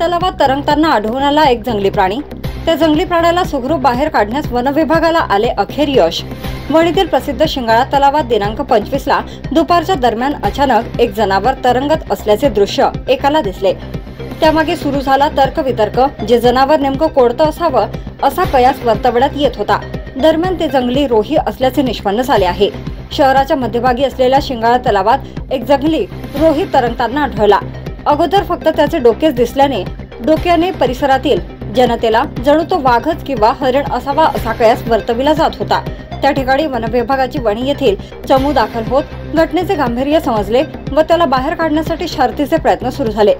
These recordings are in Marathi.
तलावात तरंगताना आढळून आला एक जंगली प्राणी। त्या जंगली प्राण्याला सुखरूप बाहेर काढण्यास वन विभागाला आले अखेर यश। वणीतील प्रसिद्ध शिंगाळा तलावात दिनांक 25 ला दुपारच्या दरम्यान अचानक एक जनावर तरंगत असल्याचे दृश्य एकाला दिसले। त्यामागे सुरू झाला तर्कवितर्क। जे जनावर नेमकं कोणतं असावं असा कयास वर्तवण्यात येत होता। दरम्यान ते जंगली रोही असल्याचे निष्पन्न झाले आहे। शहराच्या मध्यभागी असलेल्या शिंगाळा तलावात एक जंगली रोही तरंगताना आढळला। अगोदर फक्त त्याचे डोकेच दिसल्याने डोक्याने परिसरातील जनतेला जणू तो वाघच किंवा हरिण असावा असा कयास वर्तविला जात होता। त्या ठिकाणी वन विभागाची वणी येथील चमू दाखल होत घटनेचे गांभीर्य समजले व त्याला बाहेर काढण्यासाठी शर्थीचे प्रयत्न सुरू झाले।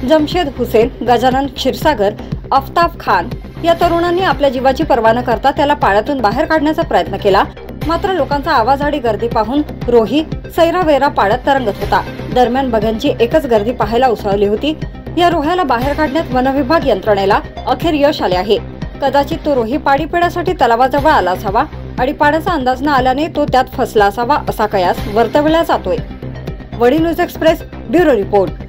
जमशेद हुसेन, गजानन क्षीरसागर, आफ्ताब खान या तरुणांनी आपल्या जीवाची पर्वा न करता त्याला पाण्यातून बाहेर काढण्याचा प्रयत्न केला। मात्र लोकांचा आवाज आणि गर्दी पाहून रोही सैरावैरा पाण्यात तरंगत होता। दरम्यान बघ्यांची एकच गर्दी पाहायला उसळली होती। या रोह्याला बाहेर काढण्यात वन विभाग यंत्रणेला अखेर यश आले आहे। कदाचित तो रोही पाणी पिण्यासाठी तलावाजवळ आला असावा आणि पाण्याचा अंदाज न आल्याने तो त्यात फसला असावा असा कयास वर्तवला जातोय। वडी न्यूज एक्सप्रेस ब्युरो रिपोर्ट।